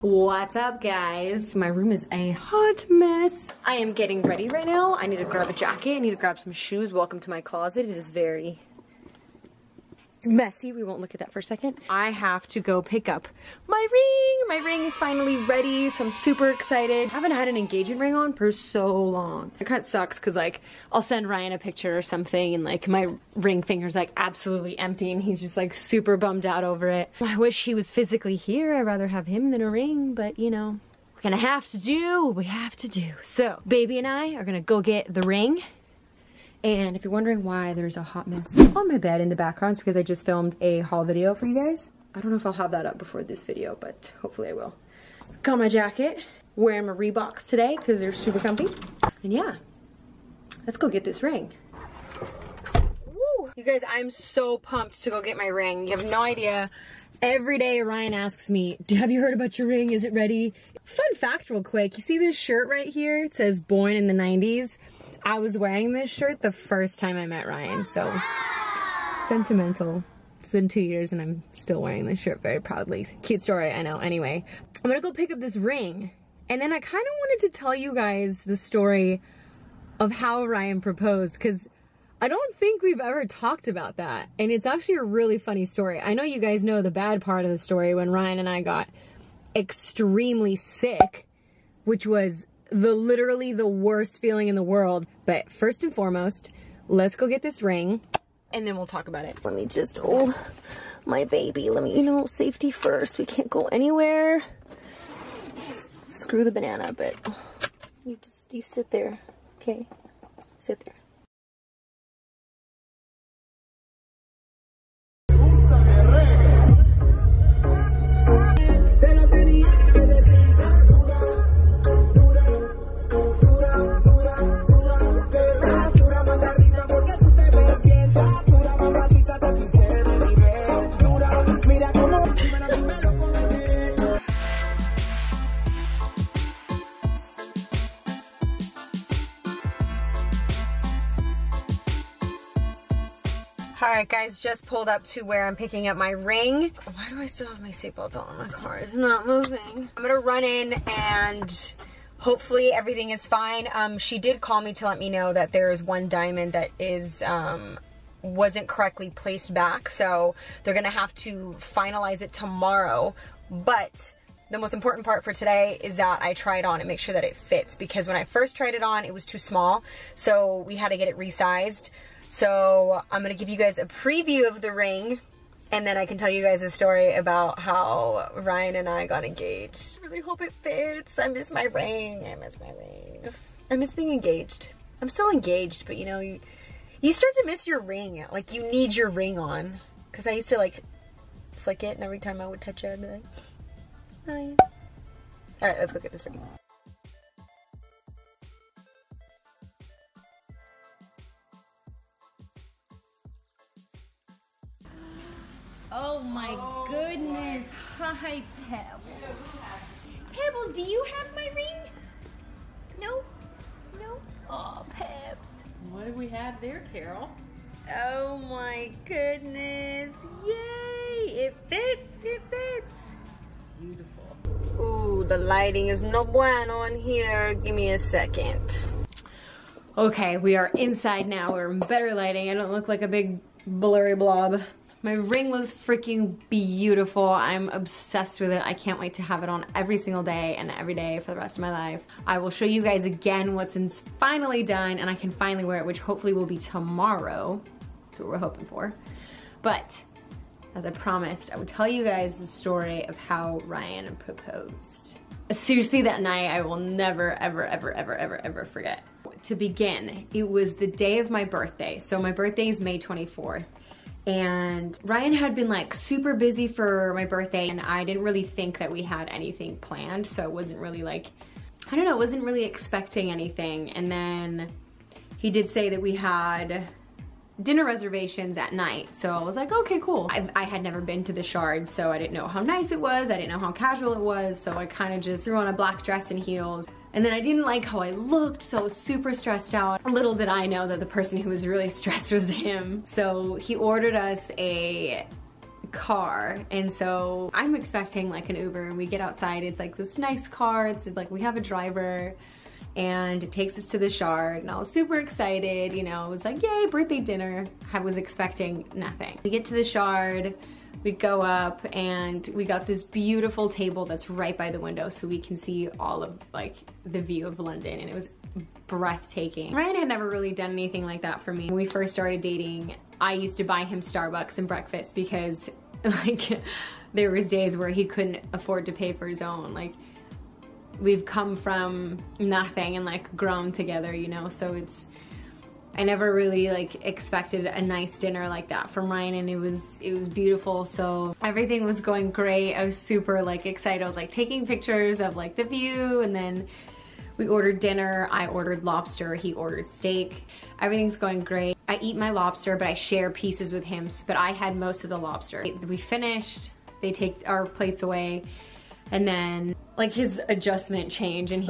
What's up, guys? My room is a hot mess. I am getting ready right now. I need to grab a jacket. I need to grab some shoes. Welcome to my closet. It is very messy. We won't look at that for a second. I have to go pick up my ring. My ring is finally ready, so I'm super excited. I haven't had an engagement ring on for so long. It kind of sucks because like I'll send Ryan a picture or something and like my ring finger's like absolutely empty and he's just like super bummed out over it. I wish he was physically here. I'd rather have him than a ring, but you know, we're gonna have to do what we have to do. So baby and I are gonna go get the ring. And if you're wondering why there's a hot mess on my bed in the background, it's because I just filmed a haul video for you guys. I don't know if I'll have that up before this video, but hopefully I will. Got my jacket, wearing my Reeboks today because they're super comfy. And yeah, let's go get this ring. Woo! You guys, I'm so pumped to go get my ring. You have no idea. Every day Ryan asks me, have you heard about your ring? Is it ready? Fun fact real quick, you see this shirt right here? It says born in the 90s. I was wearing this shirt the first time I met Ryan, so sentimental. It's been 2 years and I'm still wearing this shirt very proudly. Cute story, I know. Anyway, I'm gonna go pick up this ring. And then I kind of wanted to tell you guys the story of how Ryan proposed, because I don't think we've ever talked about that. And it's actually a really funny story. I know you guys know the bad part of the story when Ryan and I got extremely sick, which was literally the worst feeling in the world. But first and foremost, let's go get this ring and then we'll talk about it. Let me just hold my baby. Let me, you know, safety first. We can't go anywhere. Screw the banana, but you sit there, okay? Sit there. Alright guys, just pulled up to where I'm picking up my ring. Why do I still have my seatbelt on? My car is not moving. I'm gonna run in and hopefully everything is fine. She did call me to let me know that there is one diamond that is wasn't correctly placed back, so they're gonna have to finalize it tomorrow. But the most important part for today is that I try it on and make sure that it fits, because when I first tried it on, it was too small, so we had to get it resized. So I'm gonna give you guys a preview of the ring, and then I can tell you guys a story about how Ryan and I got engaged. I really hope it fits. I miss my ring. I miss my ring. I miss being engaged. I'm still engaged, but you know, you start to miss your ring. Like, you need your ring on. Because I used to like flick it, and every time I would touch it, I'd be like, hi. Alright, let's go get this ring. Oh my goodness. Hi, Pebbles. Pebbles, do you have my ring? No? No? Oh, Pebs. What do we have there, Carol? Oh my goodness. Yay! It fits. It fits. Beautiful. Ooh, the lighting is no bueno in here. Give me a second. Okay, we are inside now. We're in better lighting. I don't look like a big blurry blob. My ring looks freaking beautiful. I'm obsessed with it. I can't wait to have it on every single day and every day for the rest of my life. I will show you guys again what's finally done, and I can finally wear it, which hopefully will be tomorrow. That's what we're hoping for. But as I promised, I would tell you guys the story of how Ryan proposed. Seriously, that night I will never, ever, ever, ever, ever, ever forget. To begin, it was the day of my birthday. So my birthday is May 24th. And Ryan had been like super busy for my birthday, and I didn't really think that we had anything planned, so it wasn't really like, I don't know, wasn't really expecting anything. And then he did say that we had dinner reservations at night, so I was like, okay, cool. I had never been to the Shard, so I didn't know how nice it was, I didn't know how casual it was, so I kind of just threw on a black dress and heels. And then I didn't like how I looked, so I was super stressed out. Little did I know that the person who was really stressed was him. So he ordered us a car, and so I'm expecting like an Uber, and we get outside. It's like this nice car. It's like we have a driver, and it takes us to the Shard, and I was super excited, you know. It was like, yay, birthday dinner. I was expecting nothing. We get to the Shard, we go up, and we got this beautiful table that's right by the window, so we can see all of like the view of London, and it was breathtaking. Ryan had never really done anything like that for me. When we first started dating, I used to buy him Starbucks and breakfast because like there was days where he couldn't afford to pay for his own. Like, we've come from nothing and like grown together, you know, so I never really like expected a nice dinner like that from Ryan, and it was beautiful. So everything was going great. I was super like excited. I was like taking pictures of like the view, and then we ordered dinner. I ordered lobster, he ordered steak. Everything's going great. I eat my lobster, but I share pieces with him, but I had most of the lobster. We finished, they take our plates away, and then like his adjustment changed, and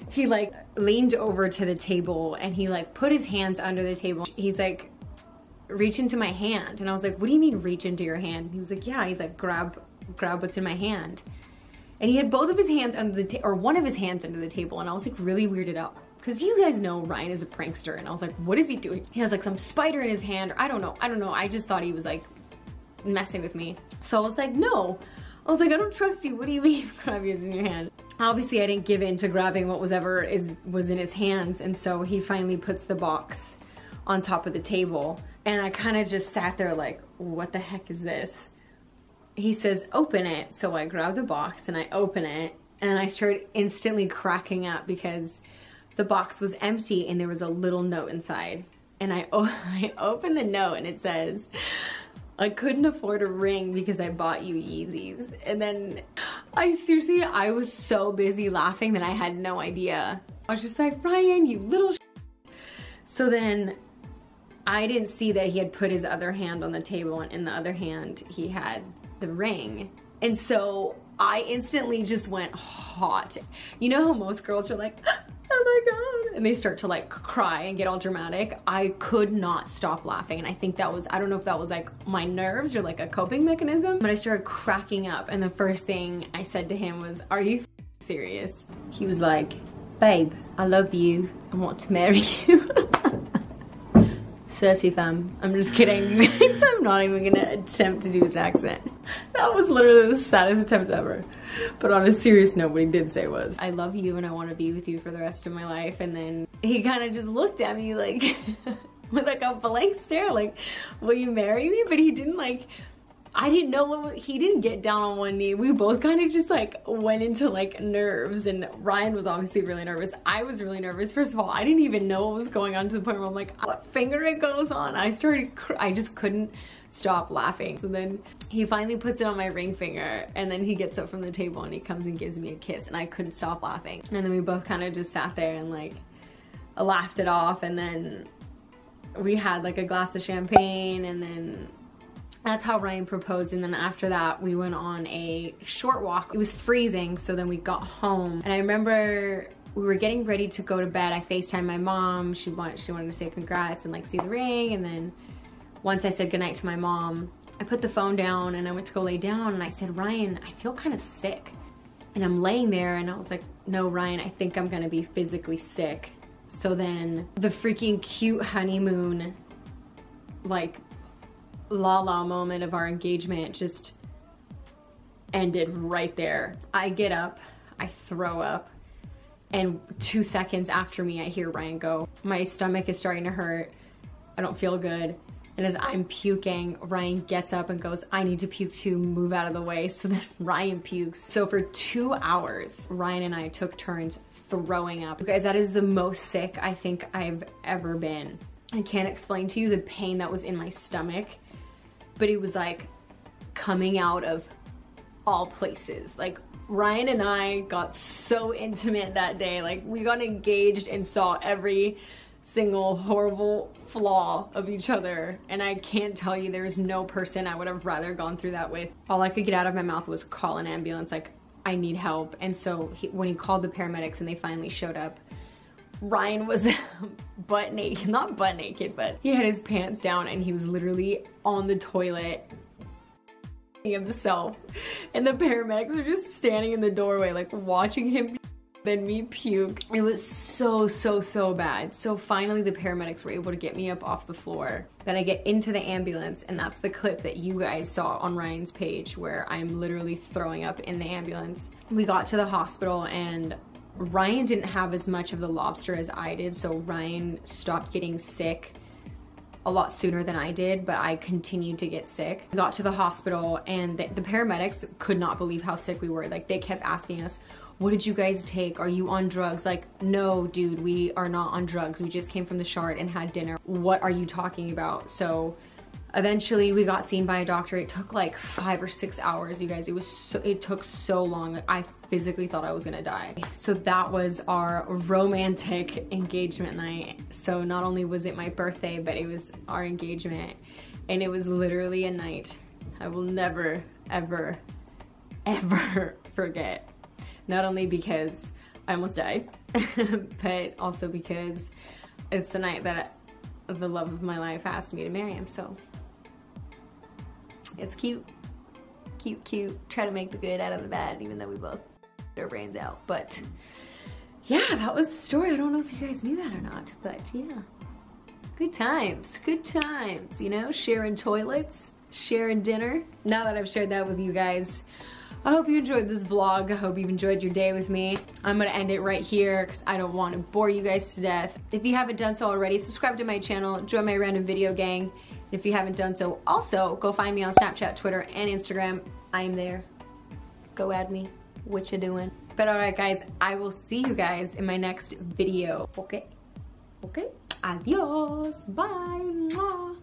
he like leaned over to the table, and he like put his hands under the table. He's like, reach into my hand. And I was like, what do you mean reach into your hand? And he was like, yeah. He's like, grab what's in my hand. And he had both of his hands under the or one of his hands under the table, and I was like really weirded out. Because you guys know Ryan is a prankster, and I was like, what is he doing? He has like some spider in his hand, or I don't know. I just thought he was like messing with me. So I was like, no. I was like, I don't trust you. What do you mean grab yours in your hand? Obviously I didn't give in to grabbing what was in his hands, and so he finally puts the box on top of the table, and I kind of just sat there like, what the heck is this? He says, open it. So I grab the box and I open it, and I started instantly cracking up because the box was empty and there was a little note inside. And I opened the note, and it says, I couldn't afford a ring because I bought you Yeezys. And then I was so busy laughing that I had no idea. I was just like, Ryan, you little So then I didn't see that he had put his other hand on the table, and in the other hand he had the ring. And so I instantly just went hot. You know how most girls are like, oh my God, and they start to like cry and get all dramatic? I could not stop laughing, and I think that was, I don't know if that was like my nerves or like a coping mechanism, but I started cracking up, and the first thing I said to him was, are you serious? He was like, babe, I love you, I want to marry you. Certy fam. I'm just kidding. I'm not even gonna attempt to do his accent. That was literally the saddest attempt ever. But on a serious note, what he did say was, I love you and I want to be with you for the rest of my life. And then he kind of just looked at me like with like a blank stare, like, will you marry me? But he didn't like, I didn't know he didn't get down on one knee. We both kind of just like went into like nerves, and Ryan was obviously really nervous. I was really nervous. First of all, I didn't even know what was going on, to the point where I'm like, what finger it goes on? I just couldn't stop laughing. So then he finally puts it on my ring finger, and then he gets up from the table and he comes and gives me a kiss, and I couldn't stop laughing. And then we both kind of just sat there and like laughed it off, and then we had like a glass of champagne, and then that's how Ryan proposed. And then after that, we went on a short walk. It was freezing, so then we got home. And I remember we were getting ready to go to bed. I FaceTimed my mom. She wanted to say congrats and like see the ring. And then once I said goodnight to my mom, I put the phone down and I went to go lay down, and I said, Ryan, I feel kind of sick. And I'm laying there, and I was like, no, Ryan, I think I'm gonna be physically sick. So then the freaking cute honeymoon, like, la la moment of our engagement just ended right there. I get up, I throw up, and 2 seconds after me I hear Ryan go, my stomach is starting to hurt, I don't feel good. And as I'm puking, Ryan gets up and goes, I need to puke too, move out of the way. So then Ryan pukes. So for 2 hours, Ryan and I took turns throwing up. You guys, that is the most sick I think I've ever been. I can't explain to you the pain that was in my stomach, but it was like coming out of all places. Like, Ryan and I got so intimate that day. Like, we got engaged and saw every single horrible flaw of each other, and I can't tell you, there is no person I would have rather gone through that with. All I could get out of my mouth was call an ambulance, like, I need help. And so when he called the paramedics and they finally showed up, Ryan was butt naked, not butt naked, but he had his pants down, and he was literally on the toilet himself, and the paramedics are just standing in the doorway like watching him then me puke. It was so bad. So finally the paramedics were able to get me up off the floor. Then I get into the ambulance, and that's the clip that you guys saw on Ryan's page where I'm literally throwing up in the ambulance. We got to the hospital, and Ryan didn't have as much of the lobster as I did, so Ryan stopped getting sick a lot sooner than I did, but I continued to get sick. We got to the hospital, and the paramedics could not believe how sick we were. Like, they kept asking us, what did you guys take? Are you on drugs? Like, no, dude, we are not on drugs. We just came from the Shard and had dinner. What are you talking about? So eventually we got seen by a doctor. It took like 5 or 6 hours, you guys. It took so long. Like, I physically thought I was gonna die. So that was our romantic engagement night. So not only was it my birthday, but it was our engagement. And it was literally a night I will never, ever, ever forget. Not only because I almost died, but also because it's the night that the love of my life asked me to marry him. So it's cute, cute, cute. Try to make the good out of the bad, even though we both our brains out. But yeah, that was the story. I don't know if you guys knew that or not, but yeah, good times, you know, sharing toilets, sharing dinner. Now that I've shared that with you guys, I hope you enjoyed this vlog. I hope you've enjoyed your day with me. I'm gonna end it right here because I don't want to bore you guys to death. If you haven't done so already, subscribe to my channel, join my random video gang. If you haven't done so, also go find me on Snapchat, Twitter, and Instagram. I am there. Go add me. What you doing? But alright guys, I will see you guys in my next video. Okay? Okay? Adios. Bye. Mwah.